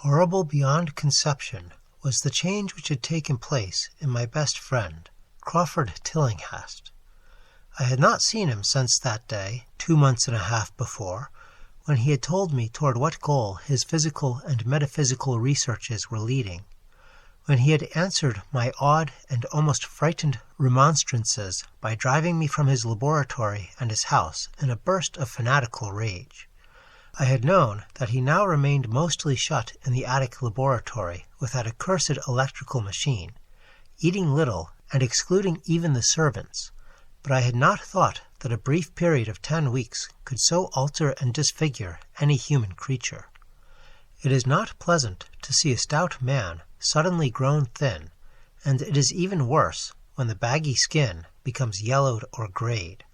Horrible beyond conception was the change which had taken place in my best friend, Crawford Tillinghast. I had not seen him since that day, 2 months and a half before, when he had told me toward what goal his physical and metaphysical researches were leading, when he had answered my odd and almost frightened remonstrances by driving me from his laboratory and his house in a burst of fanatical rage. I had known that he now remained mostly shut in the attic laboratory with that accursed electrical machine, eating little and excluding even the servants, but I had not thought that a brief period of 10 weeks could so alter and disfigure any human creature. It is not pleasant to see a stout man suddenly grown thin, and it is even worse when the baggy skin becomes yellowed or grayed,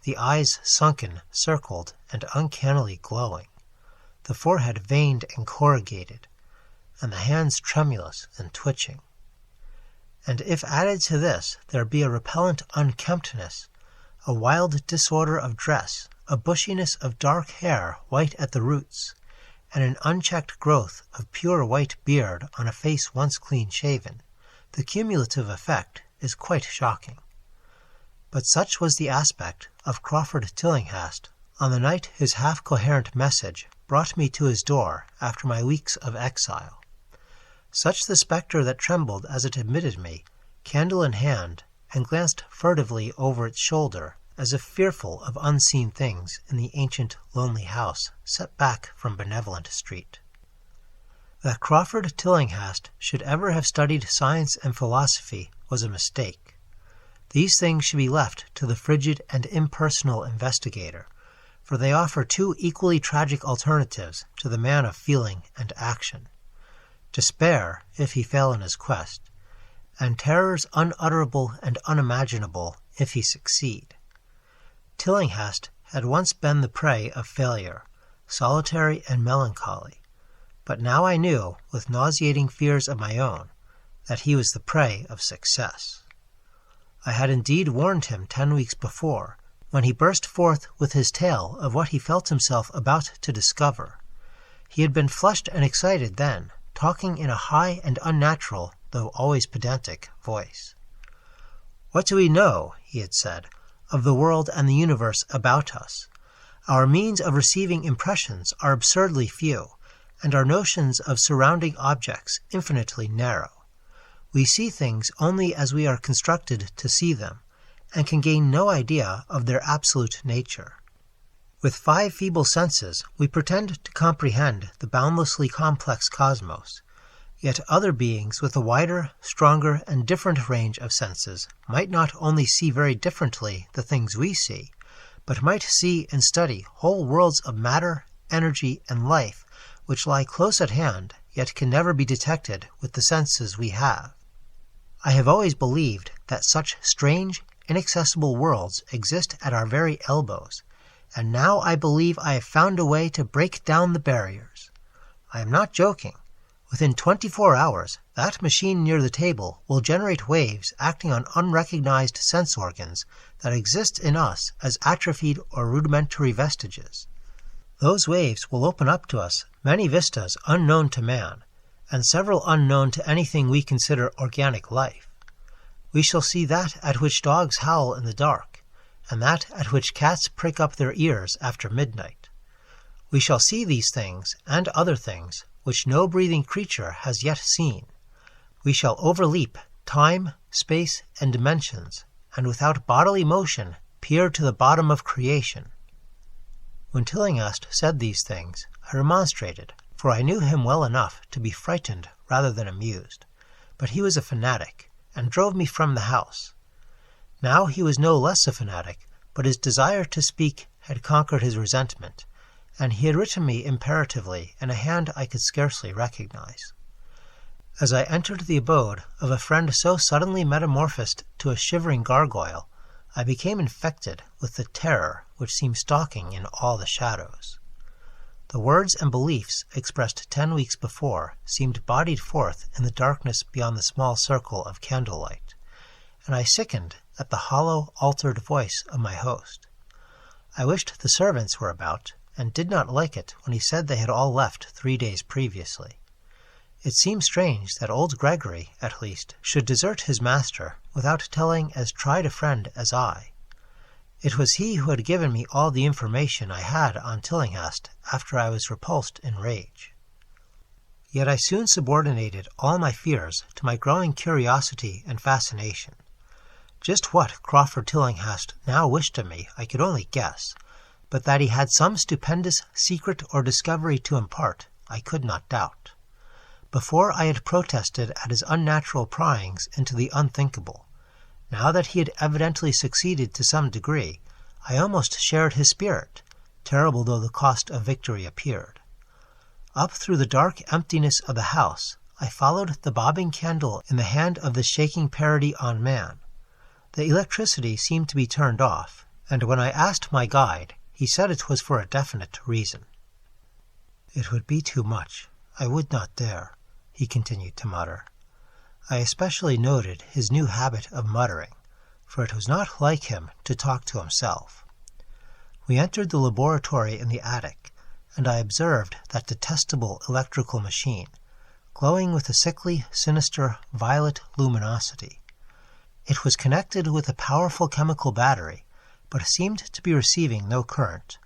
the eyes sunken, circled, and uncannily glowing, the forehead veined and corrugated, and the hands tremulous and twitching. And if added to this there be a repellent unkemptness, a wild disorder of dress, a bushiness of dark hair white at the roots, and an unchecked growth of pure white beard on a face once clean-shaven, the cumulative effect is quite shocking. But such was the aspect of Crawford Tillinghast on the night his half-coherent message brought me to his door after my weeks of exile. Such the spectre that trembled as it admitted me, candle in hand, and glanced furtively over its shoulder as if fearful of unseen things in the ancient lonely house set back from Benevolent Street. That Crawford Tillinghast should ever have studied science and philosophy was a mistake. These things should be left to the frigid and impersonal investigator, for they offer two equally tragic alternatives to the man of feeling and action: despair if he fail in his quest, and terrors unutterable and unimaginable if he succeed. Tillinghast had once been the prey of failure, solitary and melancholy, but now I knew, with nauseating fears of my own, that he was the prey of success. I had indeed warned him 10 weeks before, when he burst forth with his tale of what he felt himself about to discover. He had been flushed and excited then, talking in a high and unnatural, though always pedantic, voice. "What do we know," he had said, "of the world and the universe about us? Our means of receiving impressions are absurdly few, and our notions of surrounding objects infinitely narrow. We see things only as we are constructed to see them, and can gain no idea of their absolute nature. With 5 feeble senses we pretend to comprehend the boundlessly complex cosmos, yet other beings with a wider, stronger, and different range of senses might not only see very differently the things we see, but might see and study whole worlds of matter, energy, and life which lie close at hand, yet can never be detected with the senses we have. I have always believed that such strange, inaccessible worlds exist at our very elbows, and now I believe I have found a way to break down the barriers. I am not joking. Within 24 hours, that machine near the table will generate waves acting on unrecognized sense organs that exist in us as atrophied or rudimentary vestiges. Those waves will open up to us many vistas unknown to man, and several unknown to anything we consider organic life. We shall see that at which dogs howl in the dark, and that at which cats prick up their ears after midnight. We shall see these things, and other things, which no breathing creature has yet seen. We shall overleap time, space, and dimensions, and without bodily motion peer to the bottom of creation. When Tillinghast said these things, I remonstrated, for I knew him well enough to be frightened rather than amused. But he was a fanatic, and drove me from the house. Now he was no less a fanatic, but his desire to speak had conquered his resentment, and he had written me imperatively in a hand I could scarcely recognize. As I entered the abode of a friend so suddenly metamorphosed to a shivering gargoyle, I became infected with the terror which seemed stalking in all the shadows. The words and beliefs expressed 10 weeks before seemed bodied forth in the darkness beyond the small circle of candlelight, and I sickened at the hollow, altered voice of my host. I wished the servants were about, and did not like it when he said they had all left 3 days previously. It seemed strange that old Gregory, at least, should desert his master without telling as tried a friend as I. It was he who had given me all the information I had on Tillinghast after I was repulsed in rage. Yet I soon subordinated all my fears to my growing curiosity and fascination. Just what Crawford Tillinghast now wished of me I could only guess, but that he had some stupendous secret or discovery to impart I could not doubt. Before I had protested at his unnatural pryings into the unthinkable. Now that he had evidently succeeded to some degree, I almost shared his spirit, terrible though the cost of victory appeared. Up through the dark emptiness of the house, I followed the bobbing candle in the hand of the shaking parody on man. The electricity seemed to be turned off, and when I asked my guide, he said it was for a definite reason. It would be too much. I would not dare, he continued to mutter. I especially noted his new habit of muttering, for it was not like him to talk to himself. We entered the laboratory in the attic, and I observed that detestable electrical machine, glowing with a sickly, sinister, violet luminosity. It was connected with a powerful chemical battery, but seemed to be receiving no current,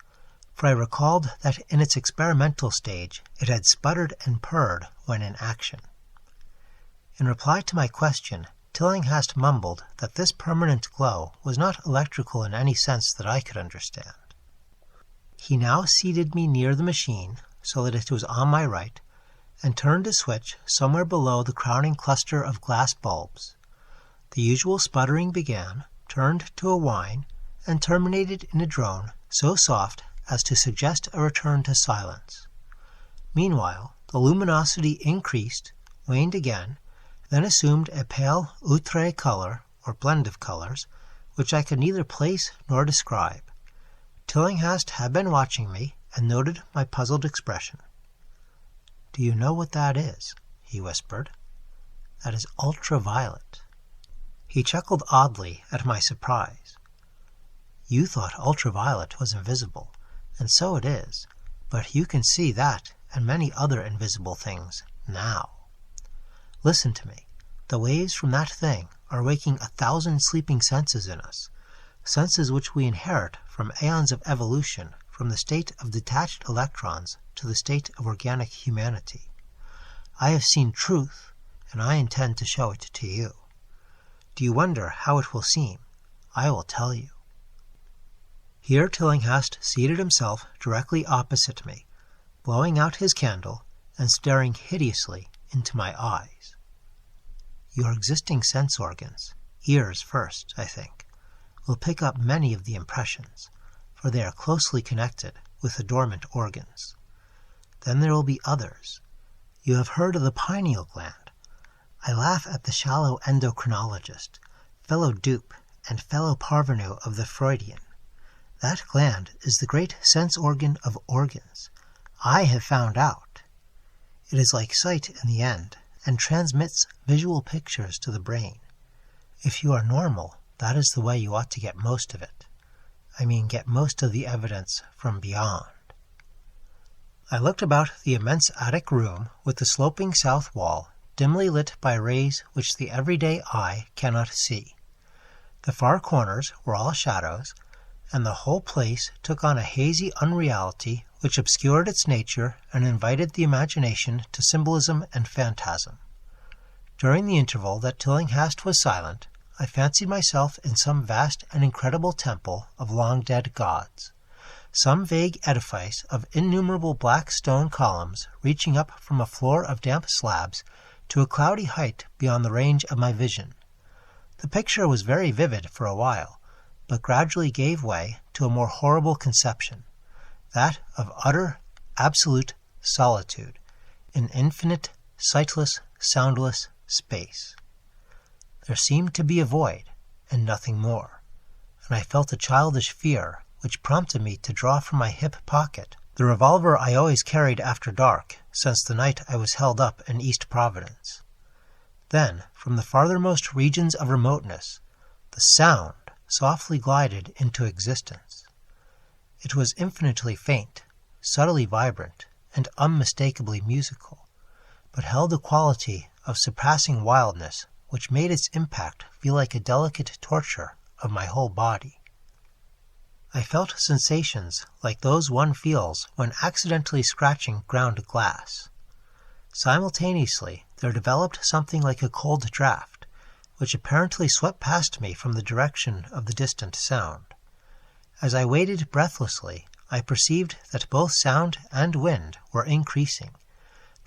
for I recalled that in its experimental stage it had sputtered and purred when in action. In reply to my question, Tillinghast mumbled that this permanent glow was not electrical in any sense that I could understand. He now seated me near the machine, so that it was on my right, and turned a switch somewhere below the crowning cluster of glass bulbs. The usual sputtering began, turned to a whine, and terminated in a drone so soft as to suggest a return to silence. Meanwhile, the luminosity increased, waned again, then assumed a pale outre color, or blend of colors, which I could neither place nor describe. Tillinghast had been watching me, and noted my puzzled expression. "Do you know what that is?" he whispered. "That is ultraviolet." He chuckled oddly at my surprise. "You thought ultraviolet was invisible, and so it is, but you can see that and many other invisible things now. Listen to me. The waves from that thing are waking 1,000 sleeping senses in us, senses which we inherit from aeons of evolution, from the state of detached electrons to the state of organic humanity. I have seen truth, and I intend to show it to you. Do you wonder how it will seem? I will tell you." Here Tillinghast seated himself directly opposite me, blowing out his candle and staring hideously into my eyes. "Your existing sense organs, ears first, I think, will pick up many of the impressions, for they are closely connected with the dormant organs. Then there will be others. You have heard of the pineal gland. I laugh at the shallow endocrinologist, fellow dupe and fellow parvenu of the Freudian. That gland is the great sense organ of organs. I have found out. It is like sight in the end, and transmits visual pictures to the brain. If you are normal, that is the way you ought to get most of it. I mean, get most of the evidence from beyond." I looked about the immense attic room with the sloping south wall, dimly lit by rays which the everyday eye cannot see. The far corners were all shadows, and the whole place took on a hazy unreality which obscured its nature and invited the imagination to symbolism and phantasm. During the interval that Tillinghast was silent, I fancied myself in some vast and incredible temple of long-dead gods, some vague edifice of innumerable black stone columns reaching up from a floor of damp slabs to a cloudy height beyond the range of my vision. The picture was very vivid for a while, but gradually gave way to a more horrible conception, that of utter, absolute solitude in infinite, sightless, soundless space. There seemed to be a void, and nothing more, and I felt a childish fear which prompted me to draw from my hip pocket the revolver I always carried after dark since the night I was held up in East Providence. Then, from the farthermost regions of remoteness, the sound softly glided into existence. It was infinitely faint, subtly vibrant, and unmistakably musical, but held a quality of surpassing wildness which made its impact feel like a delicate torture of my whole body. I felt sensations like those one feels when accidentally scratching ground glass. Simultaneously, there developed something like a cold draft, which apparently swept past me from the direction of the distant sound. As I waited breathlessly, I perceived that both sound and wind were increasing,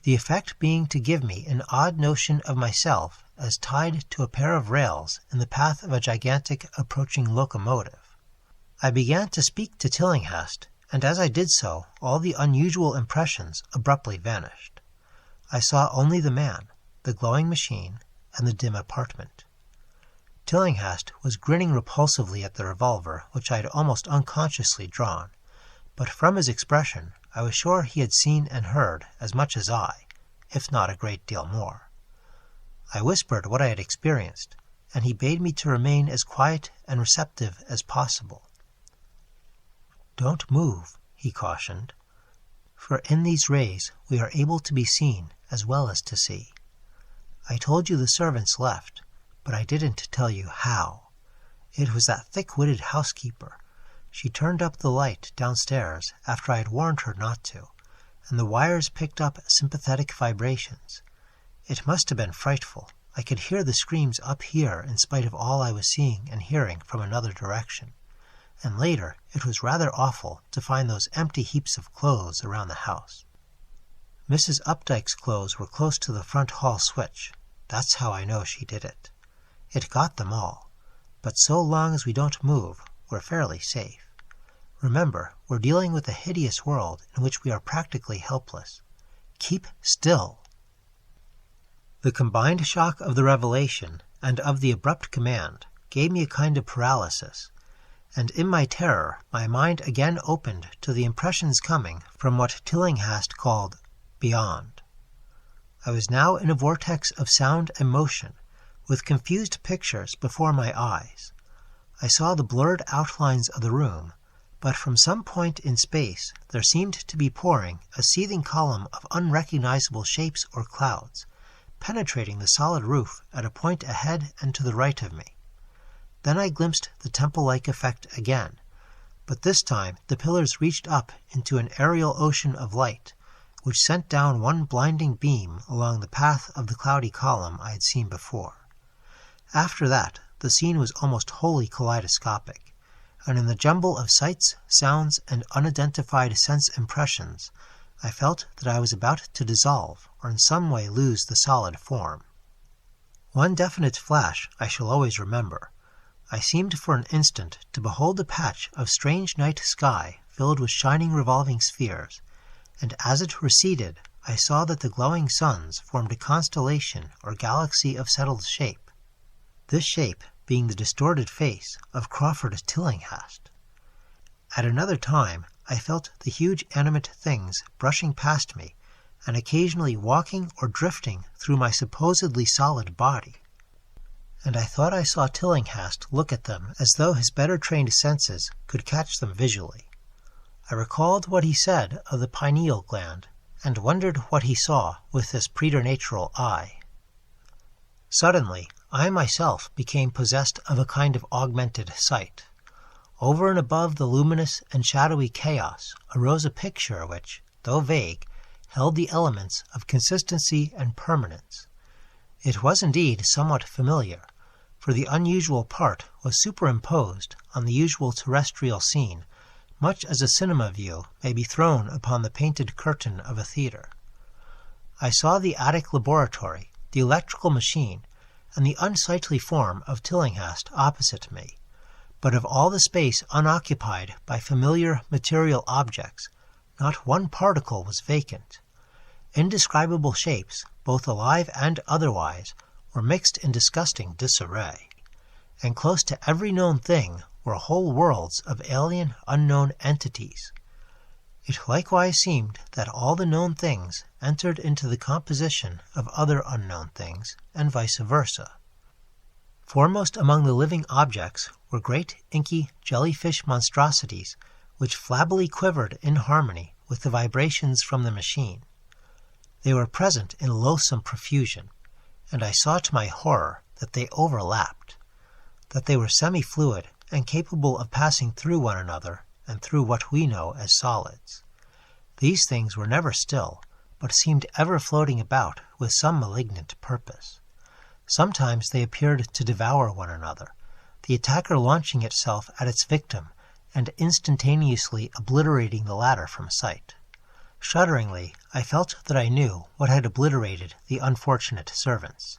the effect being to give me an odd notion of myself as tied to a pair of rails in the path of a gigantic approaching locomotive. I began to speak to Tillinghast, and as I did so, all the unusual impressions abruptly vanished. I saw only the man, the glowing machine, and the dim apartment. Tillinghast was grinning repulsively at the revolver which I had almost unconsciously drawn, but from his expression I was sure he had seen and heard as much as I, if not a great deal more. I whispered what I had experienced, and he bade me to remain as quiet and receptive as possible. "Don't move," he cautioned, "for in these rays we are able to be seen as well as to see. I told you the servants left, but I didn't tell you how. It was that thick-witted housekeeper. She turned up the light downstairs after I had warned her not to, and the wires picked up sympathetic vibrations. It must have been frightful. I could hear the screams up here in spite of all I was seeing and hearing from another direction. And later it was rather awful to find those empty heaps of clothes around the house. Mrs. Updike's clothes were close to the front hall switch. That's how I know she did it. It got them all. But so long as we don't move, we're fairly safe. Remember, we're dealing with a hideous world in which we are practically helpless. Keep still." The combined shock of the revelation and of the abrupt command gave me a kind of paralysis, and in my terror my mind again opened to the impressions coming from what Tillinghast called beyond. I was now in a vortex of sound and motion, with confused pictures before my eyes. I saw the blurred outlines of the room, but from some point in space there seemed to be pouring a seething column of unrecognizable shapes or clouds, penetrating the solid roof at a point ahead and to the right of me. Then I glimpsed the temple-like effect again, but this time the pillars reached up into an aerial ocean of light, which sent down one blinding beam along the path of the cloudy column I had seen before. After that, the scene was almost wholly kaleidoscopic, and in the jumble of sights, sounds, and unidentified sense impressions, I felt that I was about to dissolve or in some way lose the solid form. One definite flash I shall always remember. I seemed for an instant to behold a patch of strange night sky filled with shining revolving spheres, and as it receded I saw that the glowing suns formed a constellation or galaxy of settled shape, this shape being the distorted face of Crawford Tillinghast. At another time I felt the huge animate things brushing past me and occasionally walking or drifting through my supposedly solid body, and I thought I saw Tillinghast look at them as though his better trained senses could catch them visually. I recalled what he said of the pineal gland, and wondered what he saw with this preternatural eye. Suddenly, I myself became possessed of a kind of augmented sight. Over and above the luminous and shadowy chaos arose a picture which, though vague, held the elements of consistency and permanence. It was indeed somewhat familiar, for the unusual part was superimposed on the usual terrestrial scene, much as a cinema view may be thrown upon the painted curtain of a theatre. I saw the attic laboratory, the electrical machine, and the unsightly form of Tillinghast opposite me, but of all the space unoccupied by familiar material objects, not one particle was vacant. Indescribable shapes, both alive and otherwise, were mixed in disgusting disarray, and close to every known thing were whole worlds of alien, unknown entities. It likewise seemed that all the known things entered into the composition of other unknown things, and vice versa. Foremost among the living objects were great inky jellyfish monstrosities which flabbily quivered in harmony with the vibrations from the machine. They were present in loathsome profusion, and I saw to my horror that they overlapped, that they were semi-fluid and capable of passing through one another and through what we know as solids. These things were never still, but seemed ever floating about with some malignant purpose. Sometimes they appeared to devour one another, the attacker launching itself at its victim and instantaneously obliterating the latter from sight. Shudderingly, I felt that I knew what had obliterated the unfortunate servants,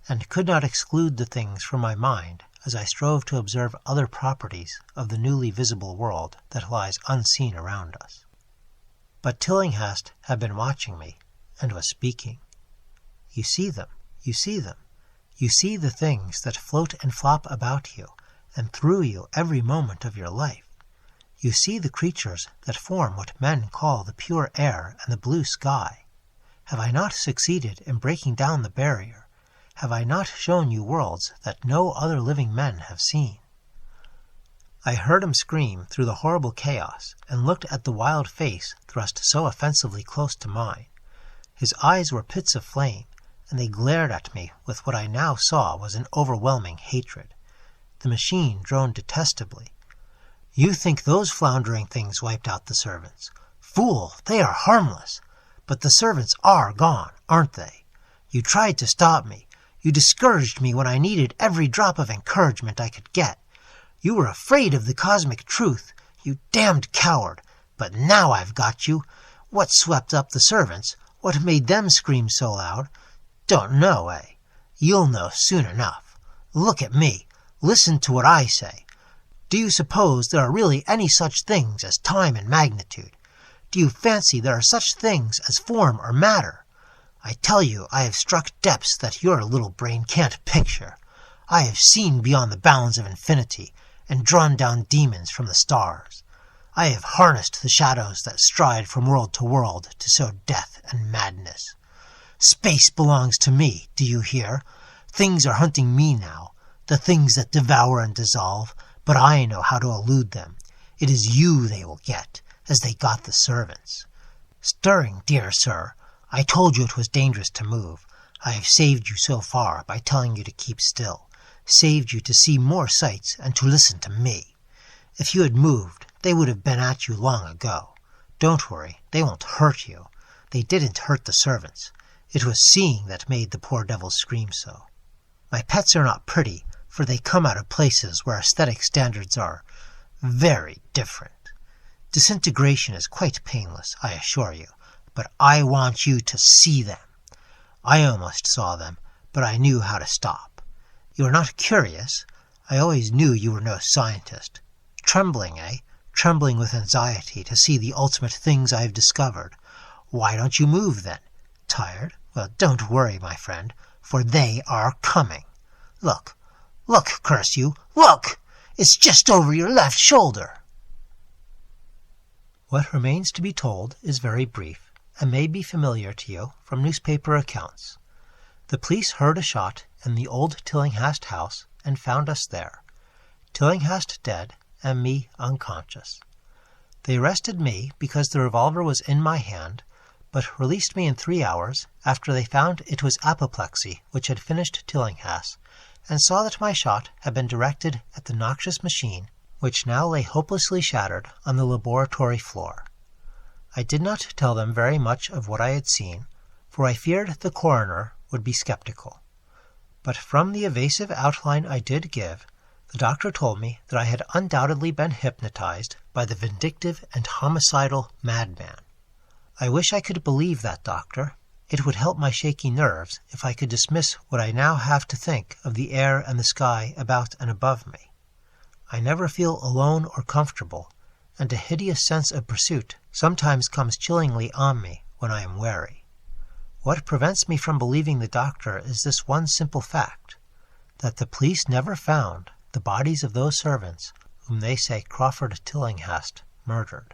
and could not exclude the things from my mind as I strove to observe other properties of the newly visible world that lies unseen around us. But Tillinghast had been watching me, and was speaking. "You see them, you see them. You see the things that float and flop about you, and through you every moment of your life. You see the creatures that form what men call the pure air and the blue sky. Have I not succeeded in breaking down the barrier? Have I not shown you worlds that no other living men have seen?" I heard him scream through the horrible chaos, and looked at the wild face thrust so offensively close to mine. His eyes were pits of flame, and they glared at me with what I now saw was an overwhelming hatred. The machine droned detestably. "You think those floundering things wiped out the servants? Fool, they are harmless. But the servants are gone, aren't they? You tried to stop me. You discouraged me when I needed every drop of encouragement I could get. You were afraid of the cosmic truth, you damned coward. But now I've got you. What swept up the servants? What made them scream so loud? Don't know, eh? You'll know soon enough. Look at me. Listen to what I say. Do you suppose there are really any such things as time and magnitude? Do you fancy there are such things as form or matter? I tell you I have struck depths that your little brain can't picture. I have seen beyond the bounds of infinity, and drawn down demons from the stars. I have harnessed the shadows that stride from world to world to sow death and madness. Space belongs to me, do you hear? Things are hunting me now, the things that devour and dissolve, but I know how to elude them. It is you they will get, as they got the servants. Stirring, dear sir, I told you it was dangerous to move. I have saved you so far by telling you to keep still, saved you to see more sights and to listen to me. If you had moved, they would have been at you long ago. Don't worry, they won't hurt you. They didn't hurt the servants. It was seeing that made the poor devils scream so. My pets are not pretty, for they come out of places where aesthetic standards are very different. Disintegration is quite painless, I assure you, but I want you to see them. I almost saw them, but I knew how to stop. You are not curious? I always knew you were no scientist. Trembling, eh? Trembling with anxiety to see the ultimate things I have discovered. Why don't you move, then? Tired? Well, don't worry, my friend, for they are coming. Look, look, curse you, look! It's just over your left shoulder. What remains to be told is very brief, and may be familiar to you from newspaper accounts. The police heard a shot in the old Tillinghast house and found us there, Tillinghast dead and me unconscious. They arrested me because the revolver was in my hand, but released me in 3 hours after they found it was apoplexy which had finished Tillinghast, and saw that my shot had been directed at the noxious machine which now lay hopelessly shattered on the laboratory floor. I did not tell them very much of what I had seen, for I feared the coroner would be skeptical. But from the evasive outline I did give, the doctor told me that I had undoubtedly been hypnotized by the vindictive and homicidal madman. I wish I could believe that doctor. It would help my shaky nerves if I could dismiss what I now have to think of the air and the sky about and above me. I never feel alone or comfortable, and a hideous sense of pursuit sometimes comes chillingly on me when I am wary. What prevents me from believing the doctor is this one simple fact, that the police never found the bodies of those servants whom they say Crawford Tillinghast murdered.